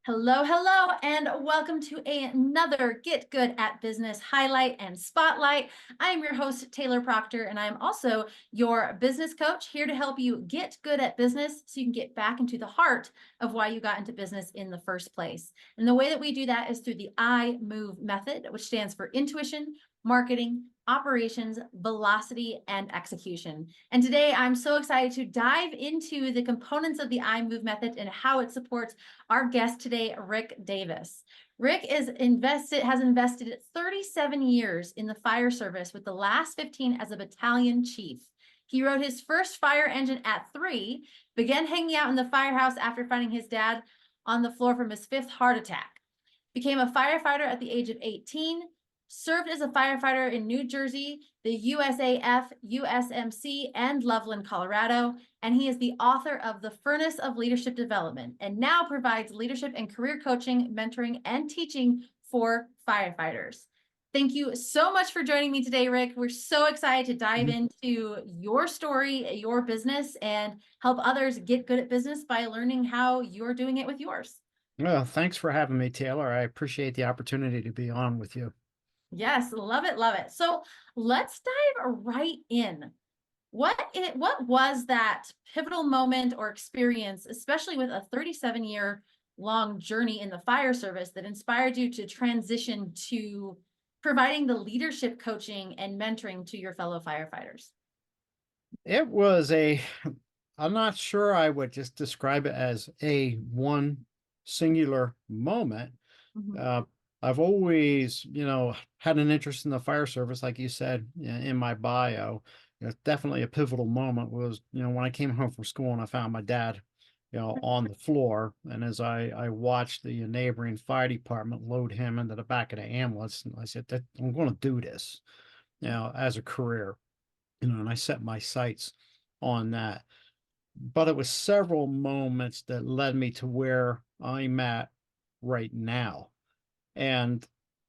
Hello, hello, and welcome to another Get Good at Business highlight and spotlight. I'm your host, Taylor Proctor, and I'm also your business coach here to help you get good at business so you can get back into the heart of why you got into business in the first place. And the way that we do that is through the I Move method, which stands for intuition, marketing, operations, velocity, and execution. And today I'm so excited to dive into the components of the I Move method and how it supports our guest today, Rick Davis. Rick has invested 37 years in the fire service, with the last 15 as a battalion chief. He rode his first fire engine at 3, began hanging out in the firehouse after finding his dad on the floor from his 5th heart attack, became a firefighter at the age of 18, served as a firefighter in New Jersey, the USAF, USMC, and Loveland, Colorado, and he is the author of The Furnace of Leadership Development, and now provides leadership and career coaching, mentoring, and teaching for firefighters. Thank you so much for joining me today, Rick. We're so excited to dive into your story, your business, and help others get good at business by learning how you're doing it with yours. Well, thanks for having me, Taylor. I appreciate the opportunity to be on with you. Yes, love it, love it. So let's dive right in. What was that pivotal moment or experience, especially with a 37-year long journey in the fire service, that inspired you to transition to providing the leadership coaching and mentoring to your fellow firefighters? It was I'm not sure I would just describe it as a one singular moment. Mhm. Uh, I've always, had an interest in the fire service, like you said in my bio. Definitely a pivotal moment was, when I came home from school and I found my dad, on the floor. And as I watched the neighboring fire department load him into the back of the ambulance, and I said that I'm going to do this, as a career, and I set my sights on that. But it was several moments that led me to where I'm at right now. And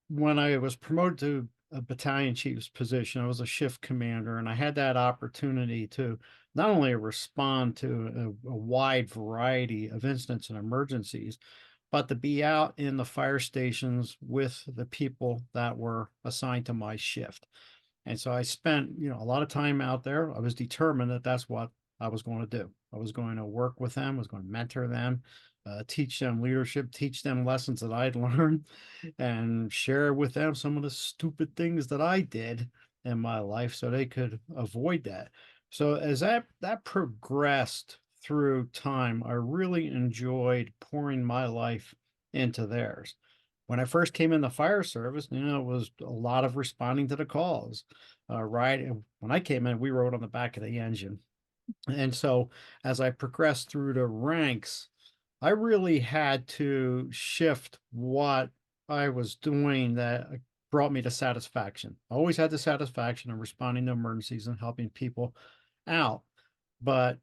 when I was promoted to a battalion chief's position, I was a shift commander, and I had that opportunity to not only respond to a wide variety of incidents and emergencies, but to be out in the fire stations with the people that were assigned to my shift. And so I spent, a lot of time out there. I was determined that that's what I was going to do. I was going to work with them, I was going to mentor them, teach them leadership, teach them lessons that I'd learned, and share with them some of the stupid things that I did in my life so they could avoid that. So as that progressed through time, I really enjoyed pouring my life into theirs. When I first came in the fire service, it was a lot of responding to the calls, right? And when I came in, we rode on the back of the engine. And so as I progressed through the ranks, I really had to shift what I was doing that brought me to satisfaction. I always had the satisfaction of responding to emergencies and helping people out. But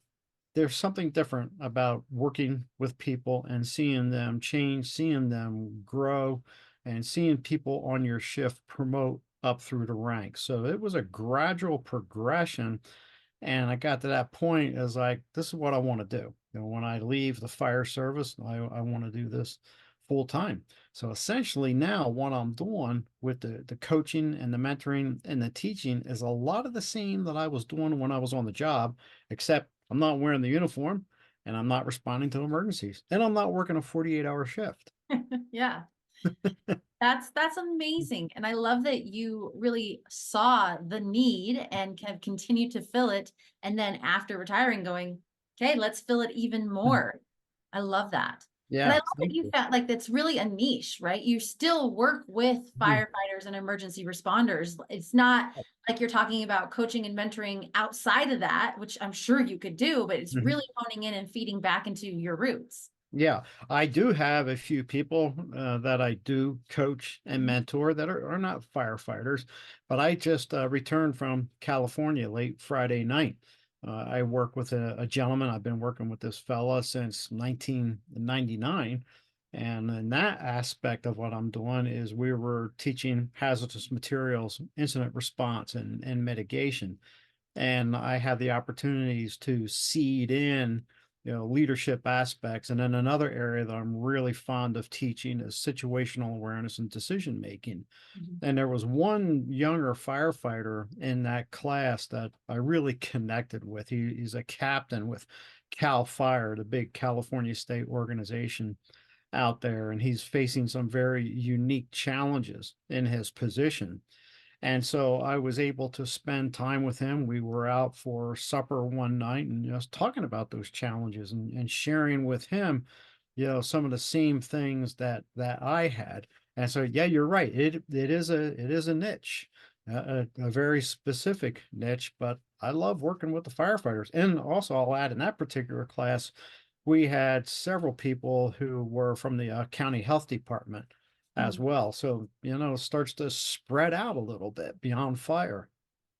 there's something different about working with people and seeing them change, seeing them grow, and seeing people on your shift promote up through the ranks. So it was a gradual progression. And I got to that point as like, this is what I want to do. When I leave the fire service, I want to do this full time. So essentially now what I'm doing with the coaching and the mentoring and the teaching is a lot of the same that I was doing when I was on the job, except I'm not wearing the uniform and I'm not responding to emergencies and I'm not working a 48-hour shift. Yeah. That's amazing. And I love that you really saw the need and have continued to fill it. And then after retiring, going, okay, let's fill it even more. I love that. And I Yeah, love that thank you you. found, like, that's really a niche, right? You still work with Mhm. firefighters and emergency responders. It's not like you're talking about coaching and mentoring outside of that, which I'm sure you could do, but it's Mhm. really honing in and feeding back into your roots. Yeah, I do have a few people that I do coach and Mhm. mentor that are not firefighters, but I just returned from California late Friday night. I work with a gentleman. I've been working with this fella since 1999. And in that aspect of what I'm doing is we were teaching hazardous materials, incident response, and mitigation. And I had the opportunities to seed in leadership aspects. And then another area that I'm really fond of teaching is situational awareness and decision making. Mhm. And there was one younger firefighter in that class that I really connected with. He's a captain with Cal Fire, the big California state organization out there, and he's facing some very unique challenges in his position. And so I was able to spend time with him. We were out for supper one night and just talking about those challenges and sharing with him, some of the same things that I had. And so, yeah, you're right. It is a niche, a very specific niche, but I love working with the firefighters. And also, I'll add in that particular class, we had several people who were from the county health department as Mhm. well. So, it starts to spread out a little bit beyond fire.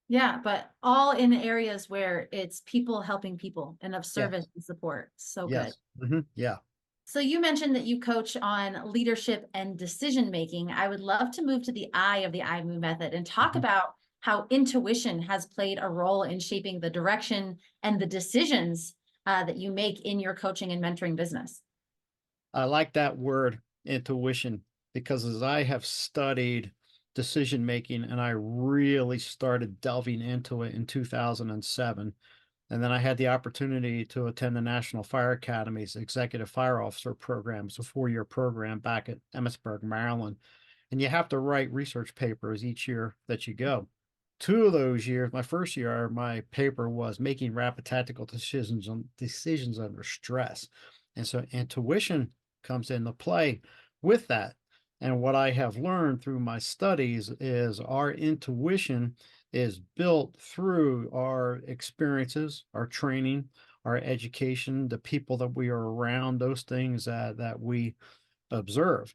Yeah, but all in areas where it's people helping people and of service Yes. and support. So good. Yes. Yeah. So you mentioned that you coach on leadership and decision making. I would love to move to the I of the IMOVE method and talk Mhm. about how intuition has played a role in shaping the direction and the decisions that you make in your coaching and mentoring business. I like that word intuition because as I have studied decision making and I really started delving into it in 2007. And then I had the opportunity to attend the National Fire Academy's Executive Fire Officer program. It's a 4-year program back at Emmitsburg, Maryland. And you have to write research papers each year that you go. 2 of those years, my first year, my paper was making rapid tactical decisions under stress. And so intuition comes into play with that. And what I have learned through my studies is our intuition is built through our experiences, our training, our education, the people that we are around, those things that we observe.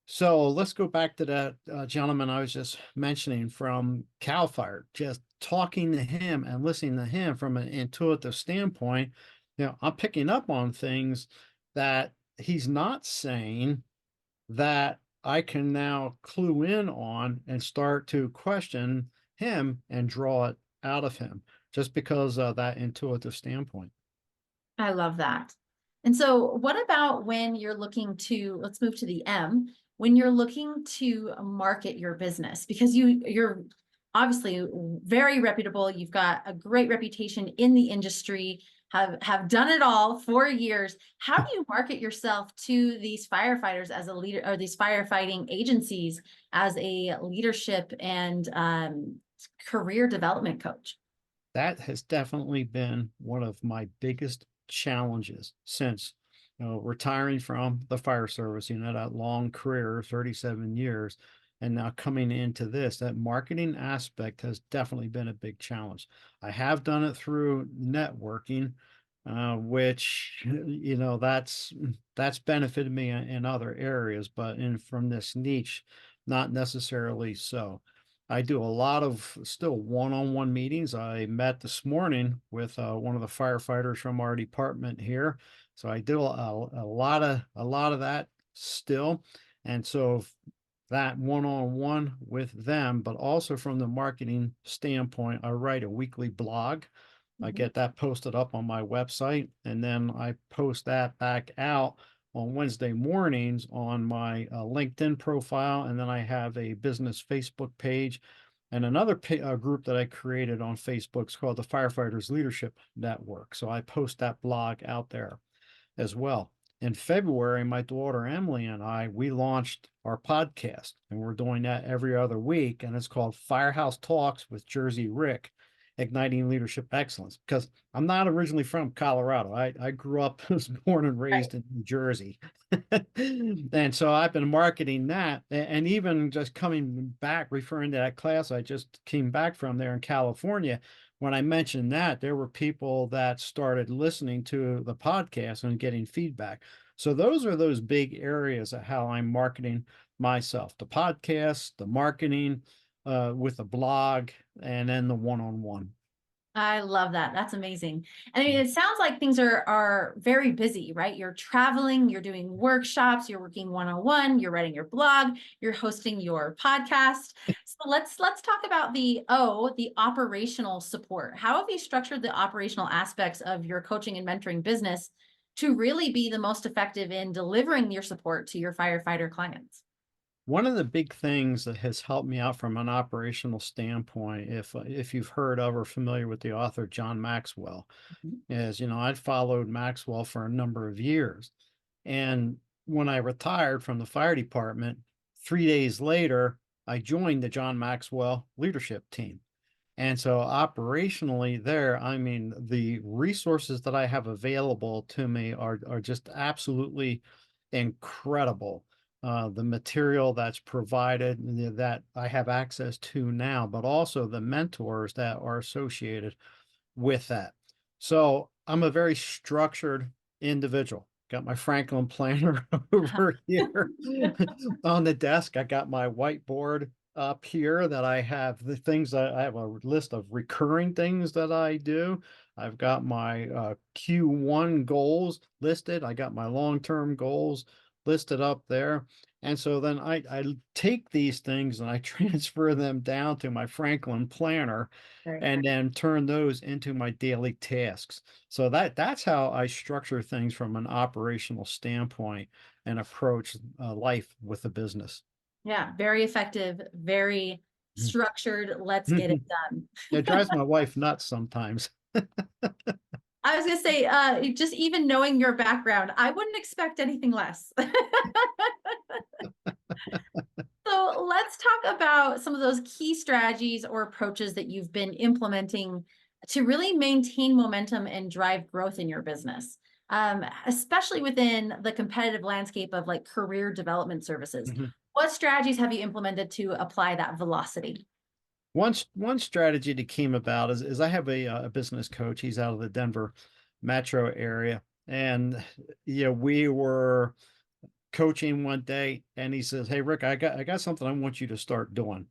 So let's go back to that gentleman I was just mentioning from Cal Fire. Just talking to him and listening to him from an intuitive standpoint, I'm picking up on things that he's not saying that I can now clue in on and start to question him and draw it out of him just because of that intuitive standpoint. I love that. And so, what about when you're looking to, let's move to the M, when you're looking to market your business? Because you're obviously very reputable. You've got a great reputation in the industry, have done it all for years. How do you market yourself to these firefighters as a leader, or these firefighting agencies as a leadership and career development coach? That has definitely been one of my biggest challenges since retiring from the fire service, that long career, 37 years, and now coming into this, that marketing aspect has definitely been a big challenge. I have done it through networking, which, that's benefited me in other areas, but in from this niche, not necessarily so. I do a lot of still one-on-one meetings. I met this morning with one of the firefighters from our department here, so I do a lot of that still, and so that one-on-one with them, but also from the marketing standpoint, I write a weekly blog. I Mhm. get that posted up on my website, and then I post that back out on Wednesday mornings on my LinkedIn profile. And then I have a business Facebook page and another group that I created on Facebook is called the Firefighters Leadership Network. So I post that blog out there as well. In February, my daughter Emily and I, we launched our podcast, and we're doing that every other week. And it's called Firehouse Talks with Jersey Rick, Igniting Leadership Excellence. Because I'm not originally from Colorado. I grew up, was born and Right. raised in New Jersey. And so I've been marketing that. And even just coming back, referring to that class I just came back from there in California, when I mentioned that, there were people that started listening to the podcast and getting feedback. So those are those big areas of how I'm marketing myself: the podcast, the marketing with the blog, and then the one-on-one. I love that. That's amazing. And I mean, it sounds like things are very busy, right? You're traveling, you're doing workshops, you're working one-on-one, you're writing your blog, you're hosting your podcast. So let's talk about the operational support. How have you structured the operational aspects of your coaching and mentoring business to really be the most effective in delivering your support to your firefighter clients? One of the big things that has helped me out from an operational standpoint, if you've heard of or familiar with the author John Maxwell, Mhm. is, I'd followed Maxwell for a number of years. And when I retired from the fire department, 3 days later, I joined the John Maxwell leadership team. And so operationally there, I mean, the resources that I have available to me are just absolutely incredible. The material that's provided that I have access to now, but also the mentors that are associated with that. So I'm a very structured individual. Got my Franklin planner over here on the desk. I got my whiteboard up here that I have the things that I have a list of recurring things that I do. I've got my Q1 goals listed. I got my long-term goals listed up there. And so then I take these things and I transfer them down to my Franklin planner Right. and then turn those into my daily tasks. So that's how I structure things from an operational standpoint and approach life with the business. Yeah, very effective, very structured. Let's get it done. It drives my wife nuts sometimes. I was gonna say, just even knowing your background, I wouldn't expect anything less. So let's talk about some of those key strategies or approaches that you've been implementing to really maintain momentum and drive growth in your business, especially within the competitive landscape of like career development services. Mhm. What strategies have you implemented to apply that velocity? One strategy that came about is I have a business coach. He's out of the Denver metro area, and we were coaching one day and he says, "Hey Rick, I got something I want you to start doing."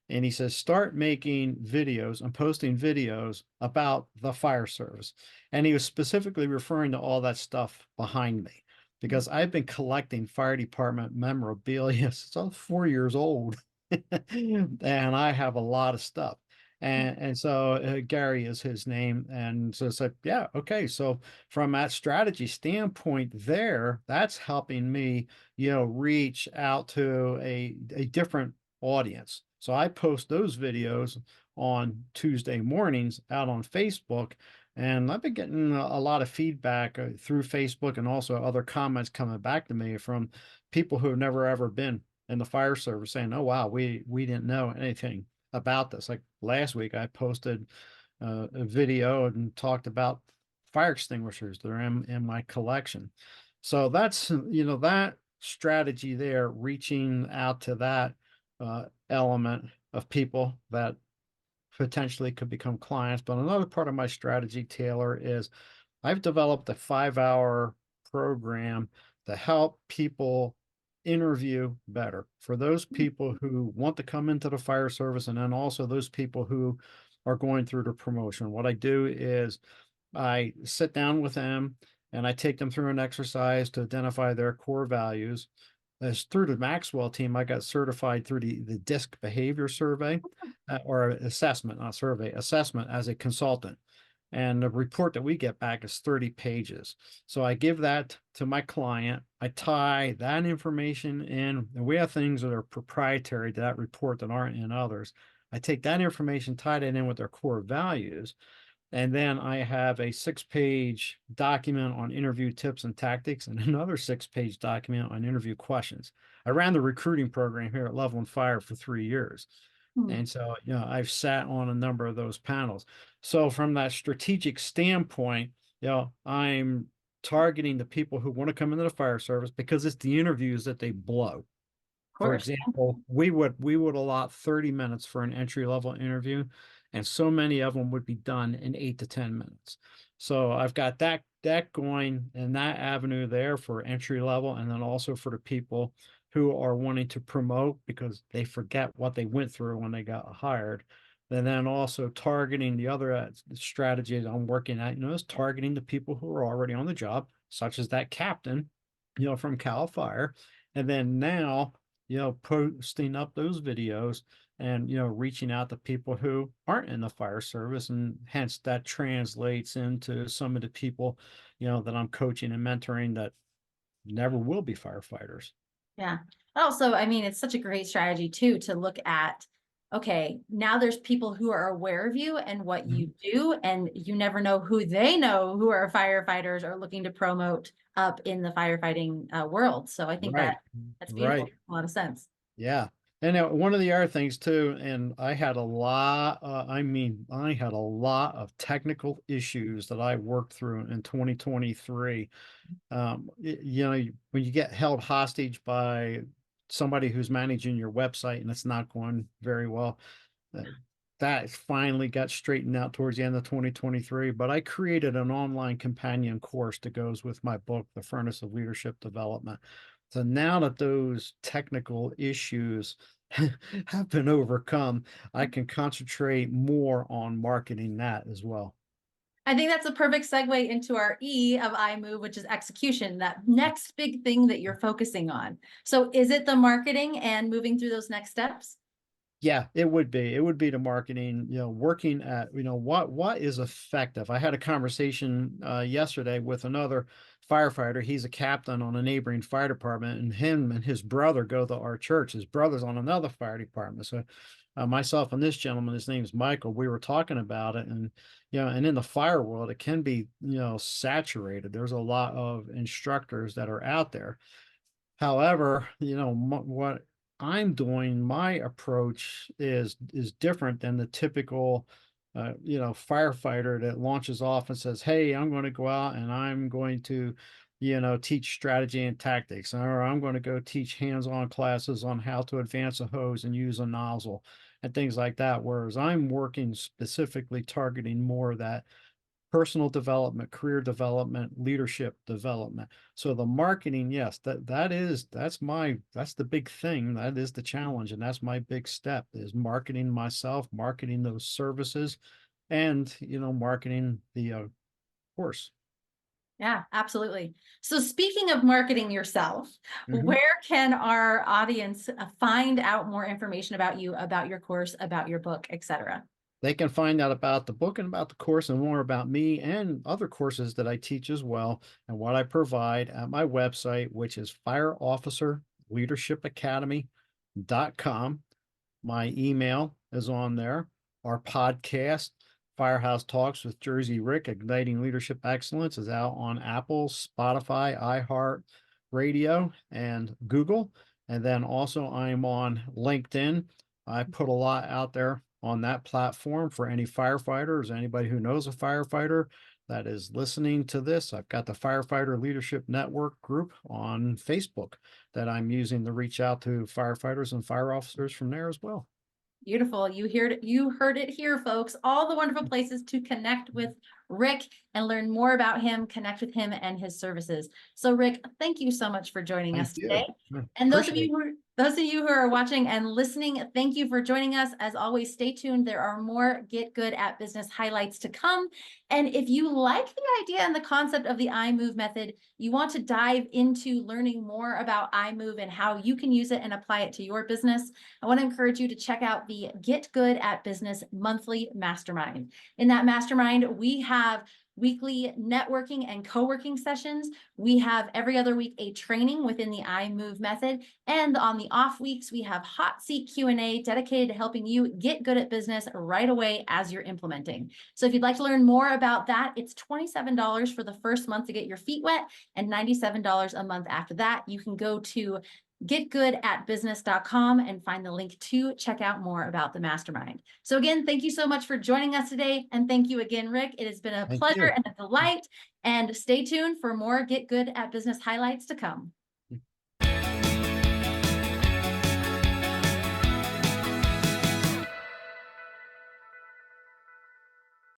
And he says, "Start making videos and posting videos about the fire service." And he was specifically referring to all that stuff behind me because I've been collecting fire department memorabilia since I was 4 years old. And I have a lot of stuff. And so Gary is his name. And so it's like, yeah, okay. So from that strategy standpoint there, that's helping me, reach out to a different audience. So I post those videos on Tuesday mornings out on Facebook, and I've been getting a lot of feedback through Facebook and also other comments coming back to me from people who have never ever been in the fire service saying, "Oh wow, we didn't know anything about this." Like last week, I posted a video and talked about fire extinguishers that are in my collection. So that's that strategy there, reaching out to that element of people that potentially could become clients. But another part of my strategy, Taylor, is I've developed a 5-hour program to help people interview better for those people who want to come into the fire service and then also those people who are going through the promotion. What I do is I sit down with them and I take them through an exercise to identify their core values. As through the Maxwell team, I got certified through the DISC behavior survey or assessment, not survey, assessment as a consultant. And the report that we get back is 30 pages. So I give that to my client. I tie that information in, and we have things that are proprietary to that report that aren't in others. I take that information, tie it in with their core values, and then I have a 6-page document on interview tips and tactics and another 6-page document on interview questions. I ran the recruiting program here at Level and Fire for 3 years. Hmm. And so, I've sat on a number of those panels. So from that strategic standpoint, I'm targeting the people who want to come into the fire service because it's the interviews that they blow. Of For course. example, we would allot 30 minutes for an entry level interview, and so many of them would be done in 8 to 10 minutes. So I've got that going and that avenue there for entry level, and then also for the people who are wanting to promote because they forget what they went through when they got hired. And then also targeting the other strategies I'm working at, is targeting the people who are already on the job, such as that captain, from Cal Fire. And then now, posting up those videos and, reaching out to people who aren't in the fire service. And hence that translates into some of the people, that I'm coaching and mentoring that never will be firefighters. Yeah. Also, I mean, it's such a great strategy too to look at, okay, now there's people who are aware of you and what Mhm. you do, and you never know who they know who are firefighters or looking to promote up in the firefighting world. So I think Right. that's beautiful. Right. A lot of sense. Yeah. And one of the other things too, and I had a lot, I had a lot of technical issues that I worked through in 2023. When you get held hostage by somebody who's managing your website and it's not going very well, uh, that finally got straightened out towards the end of 2023. But I created an online companion course that goes with my book, The Furnace of Leadership Development. So now that those technical issues have been overcome, I can concentrate more on marketing that as well. I think that's a perfect segue into our E of iMove, which is execution, that next big thing that you're focusing on. So is it the marketing and moving through those next steps? Yeah, it would be. It would be the marketing, working at, what is effective. I had a conversation yesterday with another firefighter. He's a captain on a neighboring fire department, and him and his brother go to our church. His brother's on another fire department. So myself and this gentleman, his name's Michael, we were talking about it, and and in the fire world, it can be, saturated. There's a lot of instructors that are out there. However, what I'm doing, my approach is different than the typical, firefighter that launches off and says, "Hey, I'm going to go out and I'm going to, teach strategy and tactics, or I'm going to go teach hands-on classes on how to advance a hose and use a nozzle and things like that." Whereas I'm working specifically targeting more of that personal development, career development, leadership development. So the marketing, yes, that's the big thing. That is the challenge. And that's my big step is marketing myself, marketing those services, and marketing the course. Yeah, absolutely. So speaking of marketing yourself, Mhm. where can our audience find out more information about you, about your course, about your book, etc.? They can find out about the book and about the course and more about me and other courses that I teach as well and what I provide at my website, which is fireofficerleadershipacademy.com. My email is on there. Our podcast, Firehouse Talks with Jersey Rick, Igniting Leadership Excellence, is out on Apple, Spotify, iHeart Radio, and Google. And then also, I'm on LinkedIn. I put a lot out there on that platform for any firefighters, anybody who knows a firefighter that is listening to this. I've got the Firefighter Leadership Network group on Facebook that I'm using to reach out to firefighters and fire officers from there as well. Beautiful. You heard it here, folks. All the wonderful places to connect with Rick and learn more about him, connect with him and his services. So Rick, thank you so much for joining Thank us today. you. I And appreciate it. those of you who are watching and listening, thank you for joining us. As always, stay tuned. There are more Get Good at Business highlights to come. And if you like the idea and the concept of the iMove method, you want to dive into learning more about iMove and how you can use it and apply it to your business, I want to encourage you to check out the Get Good at Business monthly mastermind. In that mastermind, we have weekly networking and co-working sessions. We have every other week a training within the iMove method. And on the off weeks, we have hot seat Q&A dedicated to helping you get good at business right away as you're implementing. So if you'd like to learn more about that, it's $27 for the first month to get your feet wet and $97 a month after that. You can go to getgoodatbusiness.com and find the link to check out more about the mastermind. So again, thank you so much for joining us today. And thank you again, Rick. It has been a Thank pleasure you. and a delight. And stay tuned for more Get Good at Business highlights to come.